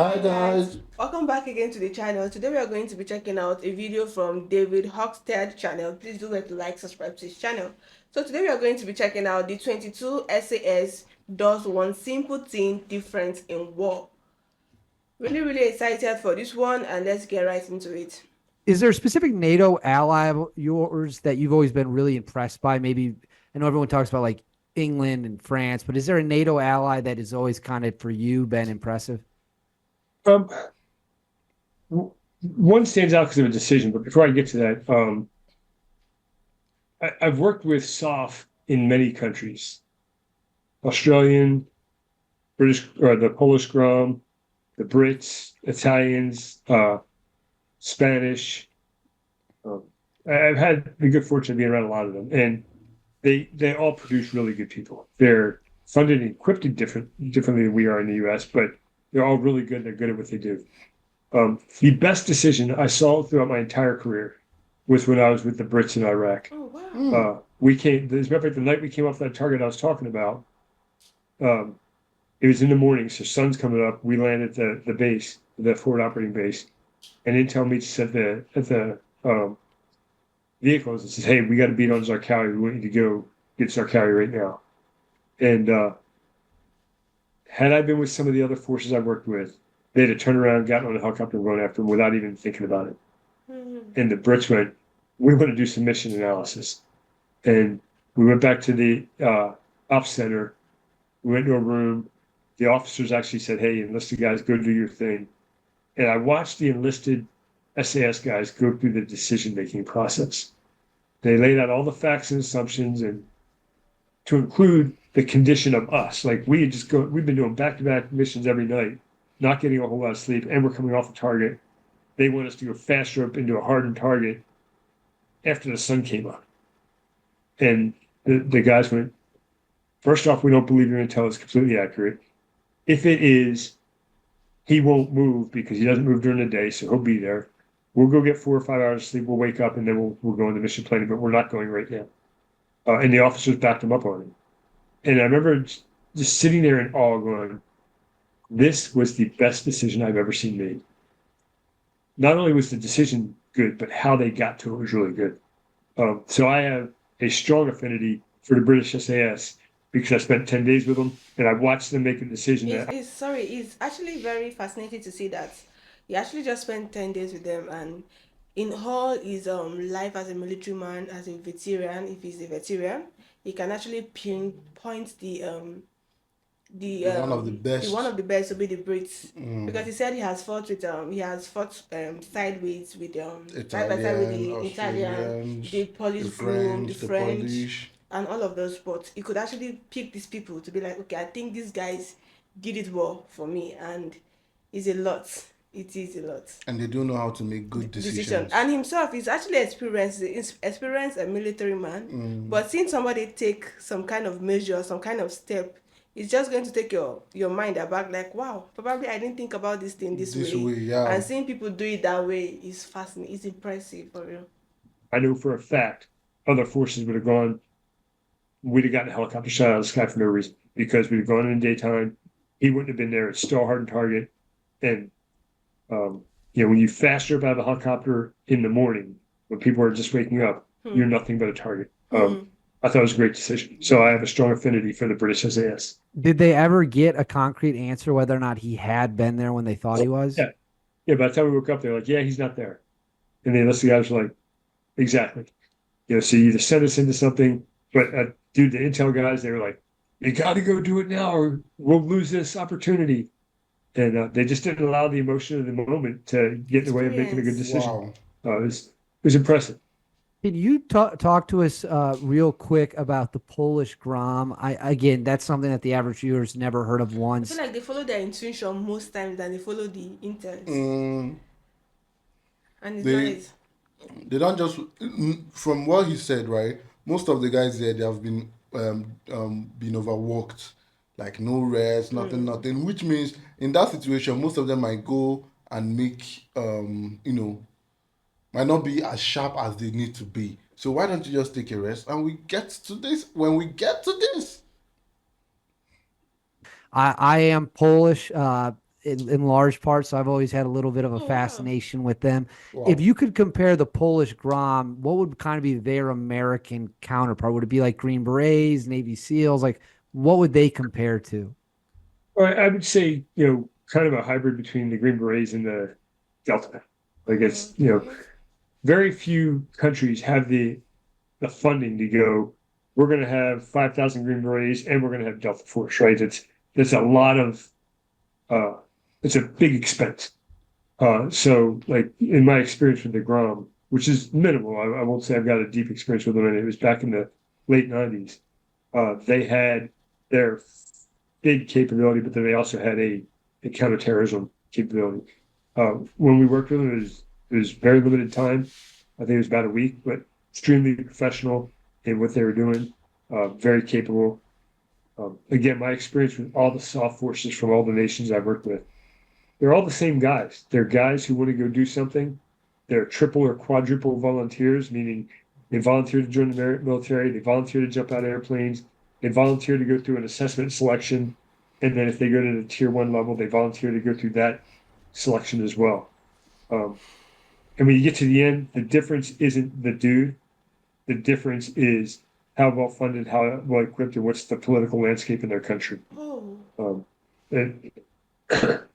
Hi Hey guys, guys. welcome back again to the channel. Today we are going to be checking out a video from David Hockstead channel. Please do like to subscribe to his channel. So today we are going to be checking out the 22 SAS does one simple thing different in war. Really excited for this one, and let's get right into it. Is there a specific NATO ally of yours that you've always been really impressed by? Maybe I know everyone talks about like England and France, but is there a NATO ally that has always kind of for you been impressive? Um, One stands out because of a decision, but before I get to that, I've worked with SOF in many countries: Australian, British, or the Polish Grom, the Brits, Italians, Spanish. Um, I've had the good fortune of being around a lot of them, and they all produce really good people. They're funded and equipped differently than we are in the U.S., but they're all really good. They're good at what they do. The best decision I saw throughout my entire career was when I was with the Brits in Iraq. Oh wow. Hmm. We came, as a matter of fact, the night we came off that target I was talking about, um, it was in the morning, so sun's coming up. We landed at the base, the forward operating base, and intel meets us at the vehicles and says, "Hey, we got to beat on Zarqawi. We want you to go get Zarqawi right now." And had I been with some of the other forces I worked with, they'd have turned around, gotten on a helicopter, and gone after him without even thinking about it. Mhm. And the Brits went, "We want to do some mission analysis." And we went back to the ops center. We went to a room. The officers actually said, "Hey, enlisted guys, go do your thing." And I watched the enlisted SAS guys go through the decision making process. They laid out all the facts and assumptions, and to include the condition of us. Like we've been doing back to back missions every night, not getting a whole lot of sleep, and we're coming off the target. They want us to go faster up into a hardened target after the sun came up. And the guys went, first off, we don't believe your intel is completely accurate. If it is, he won't move because he doesn't move during the day, so he'll be there. We'll go get 4 or 5 hours of sleep. We'll wake up and then we'll go into mission planning, but we're not going right now. And the officers backed him up on it. And I remember just sitting there in awe, going, "This was the best decision I've ever seen made." Not only was the decision good, but how they got to it was really good. So I have a strong affinity for the British SAS because I spent 10 days with them and I watched them make a decision It's, that, it's sorry, it's actually very fascinating to see that he actually just spent 10 days with them, and in all his life as a military man, as a veteran, if he's a veteran, he can actually pinpoint the The one of the the one best. of the best to be the Brits, because Mm. he said he has fought sideways with side by side with Italian, the Italian, the Australians, Polish the group, the French, the French, Polish. and all of those. But he could actually pick these people to be like, okay, I think these guys did it well for me, and it's a lot. It is a lot And they do know how to make good decision. decisions. And himself is actually experienced a military man, Mm. but seeing somebody take some kind of measure, some kind of step, it's just going to take your mind aback, like, wow, probably I didn't think about this thing this This way. way, yeah. And seeing people do it that way is fascinating, it's impressive for real. I know for a fact other forces would have gone, we'd have gotten a helicopter shot out of the sky for no reason because we'd have gone in the daytime. He wouldn't have been there. It's still a hardened target. And, um, when you fast trip out of a helicopter in the morning when people are just waking up, you're Hmm. nothing but a target. Hmm. I thought it was a great decision. So I have a strong affinity for the British SAS. Did they ever get a concrete answer whether or not he had been there when they thought he was? Yeah. Yeah. By the time we woke up, they're like, "Yeah, he's not there." And then the guys were like, "Exactly." So you either send us into something, but dude, the intel guys, they were like, "You got to go do it now, or we'll lose this opportunity." And they just didn't allow the emotion of the moment to get in the way of making a good Experience. decision. Wow. It was impressive. Can you talk to us real quick about the Polish Grom? Again, that's something that the average viewer's never heard of I feel once. like they follow their intuition most times than they follow the intents, Mm. and it's They nice. they don't just from what he said, right? Most of the guys there, they have been overworked, like no rest, nothing, Hmm. nothing. Which means in that situation, most of them might go and make might not be as sharp as they need to be. So why don't you just take a rest and we get to this? When we get to this, I am Polish. in large part, so I've always had a little bit of a Oh, wow. fascination with them. Wow. If you could compare the Polish Grom, what would kind of be their American counterpart? Would it be like Green Berets, Navy SEALs? Like, what would they compare to? Or I would say, kind of a hybrid between the Green Berets and the Delta. Like it's, Okay. very few countries have the funding to go, we're going to have 5,000 Green Berets and we're going to have Delta Force, right? It's a lot of, uh, it's a big expense. So like in my experience with the Grom, which is minimal, I won't say I've got a deep experience with them, and it was back in the late 90s. They had their big capability, but then they also had a counterterrorism capability. When we worked with them, it was very limited time. I think it was about a week, but extremely professional in what they were doing, very capable. Again, my experience with all the soft forces from all the nations I've worked with, they're all the same guys. They're guys who want to go do something. They're triple or quadruple volunteers, meaning they volunteer to join the military, they volunteer to jump out of airplanes, they volunteer to go through an assessment selection, and then if they go to the tier 1 level, they volunteer to go through that selection as well. And when you get to the end, the difference isn't the dude. The difference is how well funded, how well equipped, and what's the political landscape in their country. Oh. And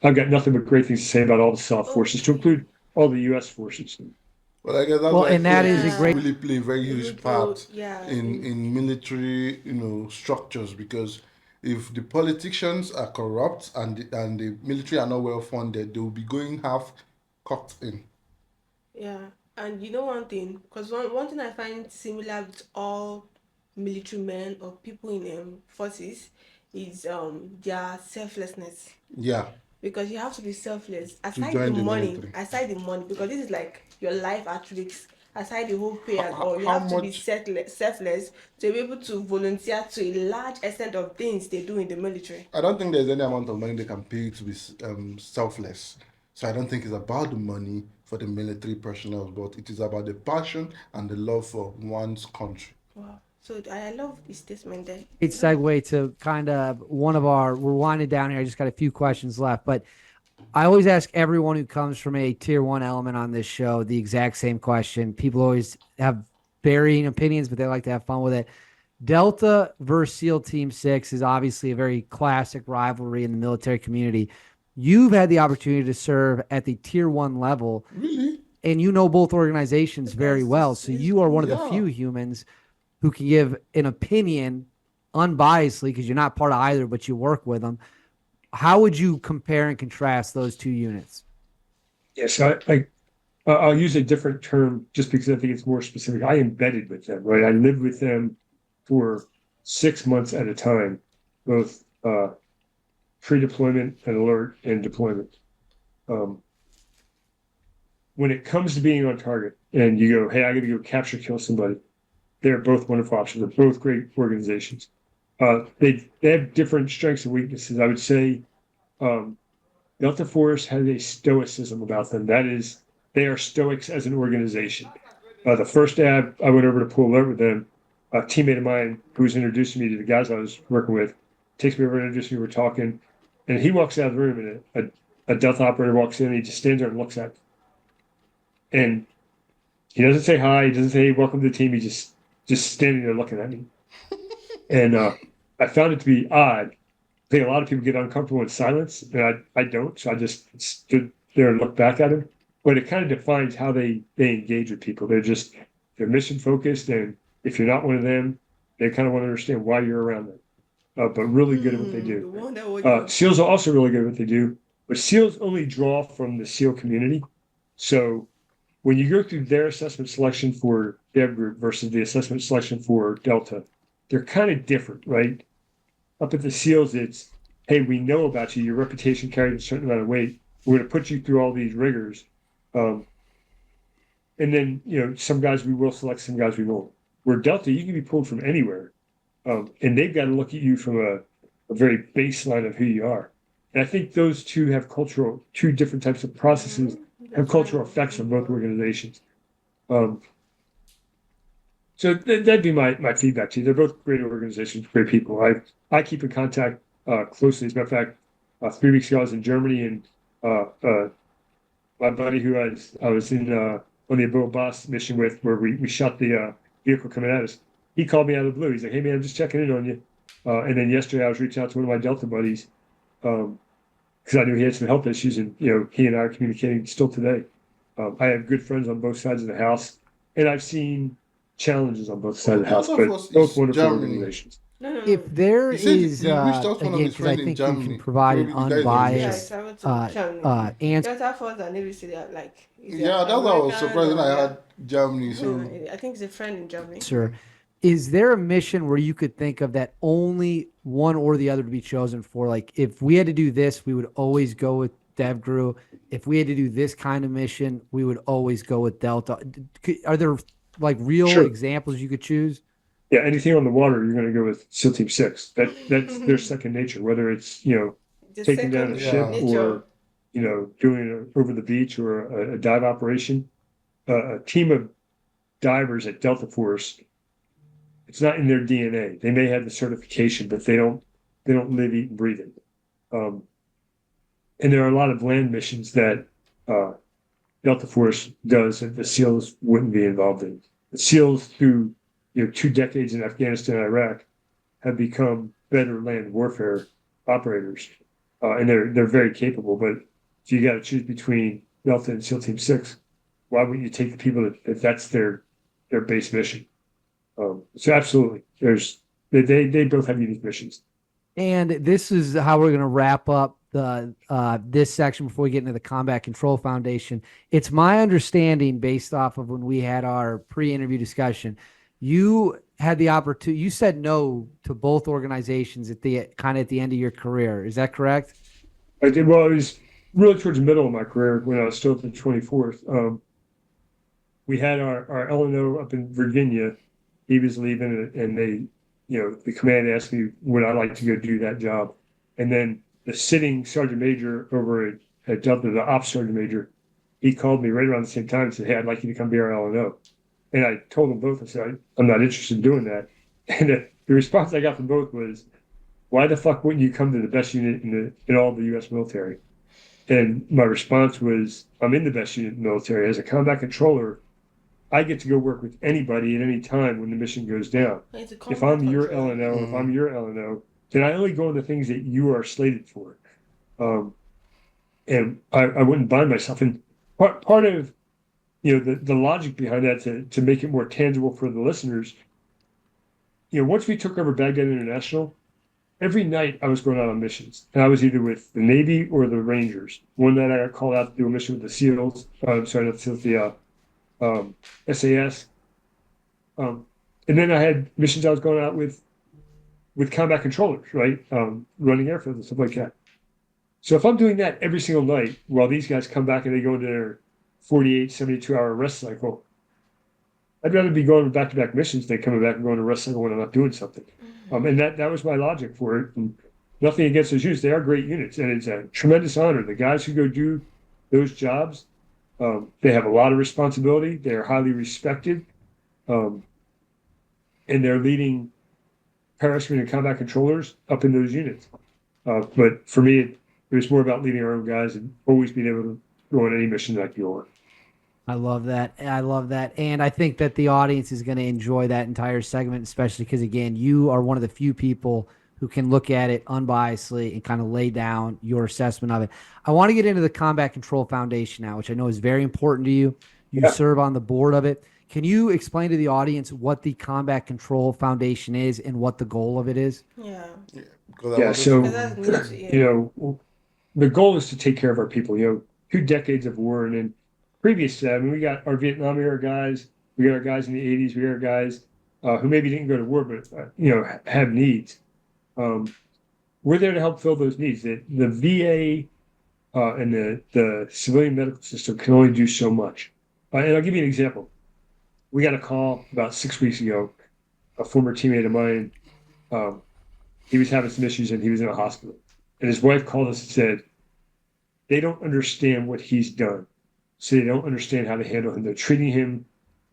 I've got nothing but great things to say about all the soft forces, to Okay. include all the U.S. forces. Well, I guess that's Well, why and that is a politics great. really play a very huge part Yeah. in military, structures, because if the politicians are corrupt and the military are not well funded, they will be going half cocked in. Yeah, and you know one thing, because one thing I find similar with all military men or people in forces is their selflessness. Yeah, Because you have to be selfless. to join the military. Aside the money, because this is like your life at risk. Aside the whole pay and all, you How have to be much? selfless to be able to volunteer to a large extent of things they do in the military. I don't think there's any amount of money they can pay to be selfless. So I don't think it's about the money for the military personnel, but it is about the passion and the love for one's country. Wow. So I love this statement there. Great segue to kind of we're winding down here. I just got a few questions left, but I always ask everyone who comes from a tier 1 element on this show the exact same question. People always have varying opinions, but they like to have fun with it. Delta versus SEAL Team 6 is obviously a very classic rivalry in the military community. You've had the opportunity to serve at the tier 1 level, Really? and you know both organizations very well. So you are one of the Yeah. few humans who can give an opinion unbiasedly, because you're not part of either, but you work with them. How would you compare and contrast those two units? Yes, I'll use a different term just because I think it's more specific. I embedded with them, right? I lived with them for 6 months at a time, both pre-deployment and alert and deployment. When it comes to being on target and you go, hey, I got to go capture, kill somebody, they're both wonderful options. They're both great organizations. They have different strengths and weaknesses. I would say Delta Force has a stoicism about them. That is, they are stoics as an organization. The first day I went over to pull alert with them, a teammate of mine who was introducing me to the guys I was working with takes me over and introduces me. We're talking, and he walks out of the room, and a Delta operator walks in, and he just stands there and looks at me. And he doesn't say hi. He doesn't say, hey, welcome to the team. He just standing there looking at me. And I found it to be odd. I think a lot of people get uncomfortable in silence, and I don't. So I just stood there and looked back at him. But it kind of defines how they engage with people. They're mission focused, and if you're not one of them, they kind of want to understand why you're around them. But really good at what they The do. one that was SEALs are also really good at what they do, but SEALs only draw from the SEAL community. So when you go through their assessment selection for Dev Group versus the assessment selection for Delta, they're kind of different, right? Up at the SEALs, it's, hey, we know about you. Your reputation carries a certain amount of weight. We're going to put you through all these rigors. And then, some guys we will select, some guys we won't. Where Delta, you can be pulled from anywhere. And they've got to look at you from a very baseline of who you are. And I think those two have two different types of processes, have cultural effects on both organizations. So that'd be my feedback to you. They're both great organizations, great people. I keep in contact closely. As a matter of fact, 3 weeks ago, I was in Germany, and my buddy who I was in on the Ebola Boss mission with, where we shot the vehicle coming at us. He called me out of the blue. He's like, "Hey man, I'm just checking in on you." And then yesterday, I was reaching out to one of my Delta buddies because I knew he had some health issues, and he and I are communicating still today. I have good friends on both sides of the house, and I've seen challenges on both sides of the house, Delta but Force both is wonderful Germany. organizations. No, no, no. If there He said is, he reached out to one of again, his because I friends in think you Germany. can provide an Maybe you guys are Yeah, unbiased I traveled to Germany. answer. Delta Force and Navy City are like. Is Yeah, it that's why I was American surprised when or I had Germany. So I think it's a friend in Germany. Sir, is there a mission where you could think of that only one or the other to be chosen for? Like, if we had to do this, we would always go with DevGru. If we had to do this kind of mission, we would always go with Delta. Are there like real Sure. examples you could choose? Yeah, anything on the water, you're going to go with SEAL Team 6. That's their second nature. Whether it's The taking down a second ship nature. or doing it over the beach or a dive operation, a team of divers at Delta Force, it's not in their DNA. They may have the certification, but they don't live, eat, and breathe it. And there are a lot of land missions that Delta Force does that the SEALs wouldn't be involved in. The SEALs, through 2 decades in Afghanistan and Iraq, have become better land warfare operators, and they're very capable. But if you got to choose between Delta and SEAL Team 6, why wouldn't you take the people that's their base mission? So absolutely, they both have unique missions. And this is how we're going to wrap up the this section before we get into the Combat Control Foundation. It's my understanding, based off of when we had our pre-interview discussion, you had the opportunity. You said no to both organizations at the end of your career. Is that correct? I did. Well, it was really towards the middle of my career when I was still at the 24th. We had our LNO up in Virginia. He was leaving, and they, the command asked me would I like to go do that job. And then the sitting sergeant major over at Delta, the ops sergeant major, he called me right around the same time and said, "Hey, I'd like you to come be our LNO." And I told them both, I said, "I'm not interested in doing that." And the response I got from both was, "Why the fuck wouldn't you come to the best unit in all the U.S. military?" And my response was, "I'm in the best unit in the military. As a combat controller, I get to go work with anybody at any time when the mission goes down. If I'm your LNO, if I'm your LNO, then I only go on the things that you are slated for." And I wouldn't bind myself. And part of the logic behind that, to make it more tangible for the listeners, once we took over Baghdad International, every night I was going out on missions, and I was either with the Navy or the Rangers. One night I got called out to do a mission with the SEALs. Sorry, not the SEALs, the SAS. And then I had missions I was going out with combat controllers, right? Running airfields and stuff like that. So if I'm doing that every single night while these guys come back and they go into their 48, 72-hour rest cycle, I'd rather be going back-to-back missions than coming back and going to rest cycle when I'm not doing something. And that was my logic for it. And nothing against those units. They are great units, and it's a tremendous honor. The guys who go do those jobs, they have a lot of responsibility. They are highly respected, and they're leading parachute and combat controllers up in those units. But for me, it was more about leading our own guys and always being able to go on any mission that I could go on. I love that. I love that. And I think that the audience is going to enjoy that entire segment, especially because, again, you are one of the few people who can look at it unbiasedly and kind of lay down your assessment of it. I want to get into the Combat Control Foundation now, which I know is very important to you. You serve on the board of it. Can you explain to the audience what the Combat Control Foundation is and what the goal of it is? Yeah. So, That's new to you. the goal is to take care of our people. 2 decades of war, and then previous to that, we got our Vietnam era guys, we got our guys in the 80s, we got our guys who maybe didn't go to war, but have needs. We're there to help fill those needs. The VA and the civilian medical system can only do so much. And I'll give you an example. We got a call about 6 weeks ago. A former teammate of mine, he was having some issues and he was in a hospital. And his wife called us and said, they don't understand what he's done. So they don't understand how to handle him. They're treating him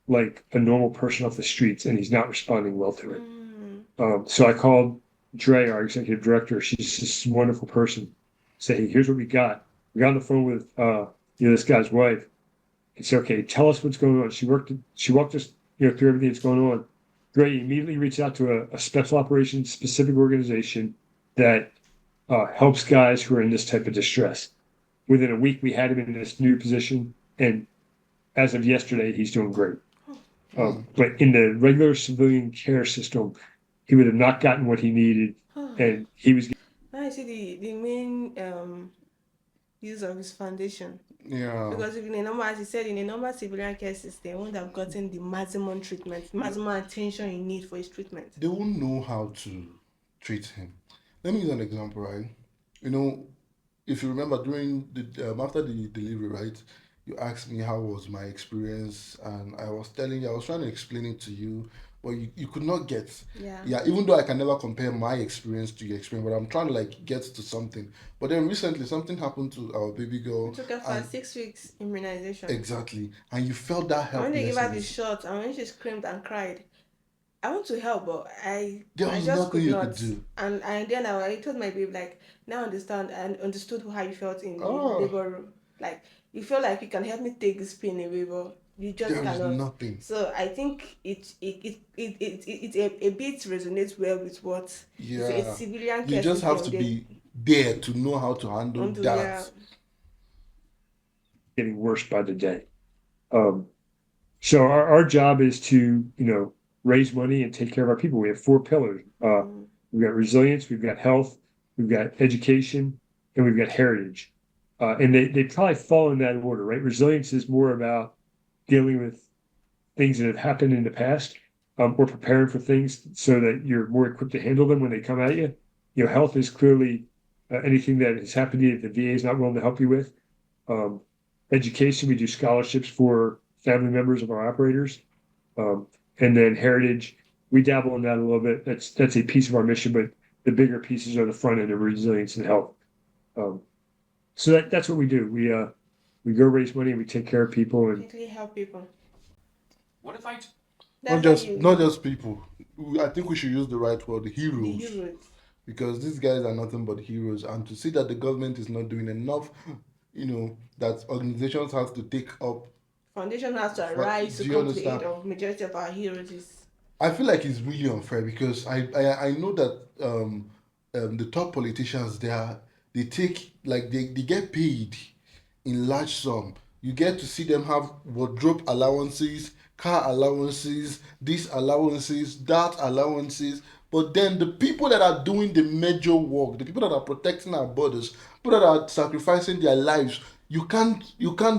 like a normal person off the streets, and he's not responding well to it. So I called Dre, our executive director. She's this wonderful person. say, hey, here's what we got. We got on the phone with this guy's wife and said, okay, tell us what's going on. She walked us through everything that's going on. Great. Immediately reached out to a special operations specific organization that helps guys who are in this type of distress. Within a week, we had him in this new position, and as of yesterday, he's doing great. But in the regular civilian care system, he would have not gotten what he needed, and he was. Now I see the main use of his foundation. Yeah. Because if in a normal, as he said, in a normal civilian care system, he wouldn't have gotten the maximum treatment, maximum attention he need for his treatment. They won't know how to treat him. Let me use an example, right? You know, if you remember during the after the delivery, right? You asked me how was my experience, and I was telling you, I was trying to explain it to you, but you could not get. Yeah. Even though I can never compare my experience to your experience, but I'm trying to like get to something. But then recently something happened to our baby girl. It took her for 6 weeks immunization. Exactly, and you felt that And when they gave her the helplessness. shot, and when she screamed and cried, I want to help, but There I was just nothing could you not. could do. And then I told my babe, like, now I understand and understood how you felt in the Oh, labor room. Like, you feel like you can help me take this pain away, but you just there is cannot. nothing. So I think it a bit resonates well with what a Yeah, civilian you care just have system to they be there to know how to handle want to. that. Yeah. Getting worse by the day. So our job is to, raise money and take care of our people. We have 4 pillars. We've got resilience, we've got health, we've got education, and we've got heritage. And they probably fall in that order, right? Resilience is more about dealing with things that have happened in the past, or preparing for things so that you're more equipped to handle them when they come at you. Health is clearly anything that has happened to you that the VA is not willing to help you with. Education, we do scholarships for family members of our operators. And then heritage, we dabble in that a little bit. That's a piece of our mission, but the bigger pieces are the front end of resilience and health. So that's what we do. We go raise money, we take care of people, and Actually help people. What if I Not just people. I think we should use the right word, the heroes. heroes. Because these guys are nothing but heroes, and to see that the government is not doing enough, that organizations have to take up. Foundation has to arise Do to you come to the aid understand? of majority of our heroes. I feel like it's really unfair because I know that the top politicians they take like they get paid in large sum. You get to see them have wardrobe allowances, car allowances, these allowances, that allowances. But then the people that are doing the major work, the people that are protecting our borders, people that are sacrificing their lives, you can't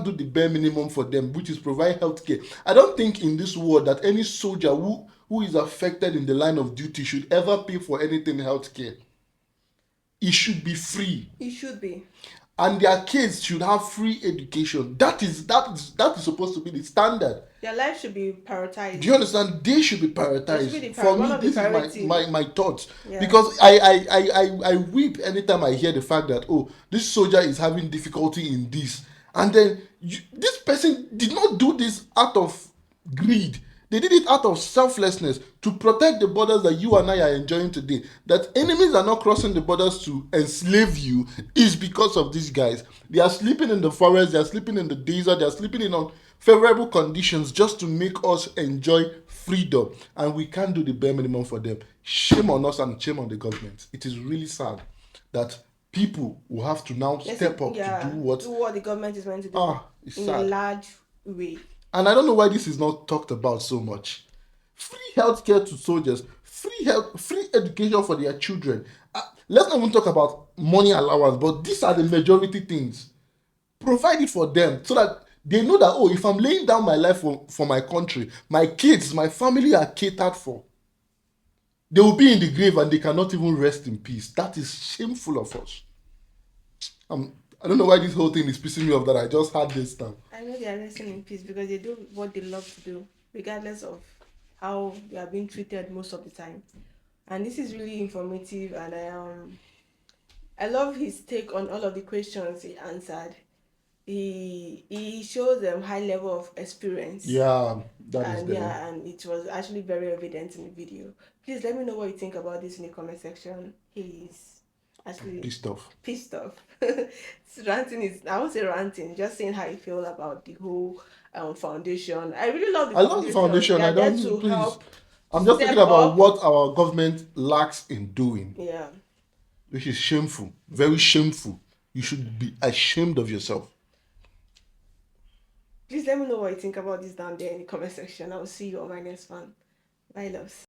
do the bare minimum for them, which is provide health care. I don't think in this world that any soldier who is affected in the line of duty should ever pay for anything health care. It should be free. It should be. And their kids should have free education. That is supposed to be the standard. Their life should be prioritized. Do you understand? They should be They should prioritized. be For one me, of the this is priority. my thoughts. Yeah. Because I weep anytime I hear the fact that, oh, this soldier is having difficulty in this. And then this person did not do this out of greed. They did it out of selflessness to protect the borders that you and I are enjoying today. That enemies are not crossing the borders to enslave you is because of these guys. They are sleeping in the forest, they are sleeping in the desert, they are sleeping in unfavorable conditions just to make us enjoy freedom. And we can't do the bare minimum for them. Shame on us and shame on the government. It is really sad that people will have to now step up to do what the government is meant to do it's in sad. a large way. And I don't know why this is not talked about so much. Free healthcare to soldiers, free education for their children. Let's not even talk about money allowance, but these are the majority things. Provide it for them so that they know that, oh, if I'm laying down my life for my country, my kids, my family are catered for. They will be in the grave and they cannot even rest in peace. That is shameful of us. I don't know why this whole thing is pissing me off that I just had this now. I know they are resting in peace because they do what they love to do, regardless of how they are being treated most of the time. And this is really informative, and I love his take on all of the questions he answered. He shows them high level of experience. Yeah, that is And there. yeah, and it was actually very evident in the video. Please let me know what you think about this in the comment section. Please. Actually, pissed off. pissed off. Ranting is, I won't say ranting, just saying how you feel about the whole foundation. I really love the I love the foundation. They I are there don't to please. help. I'm just Step thinking about up. what our government lacks in doing, Yeah. which is shameful, very shameful. You should be ashamed of yourself. Please let me know what you think about this down there in the comment section. I will see you on my next one. Bye, loves.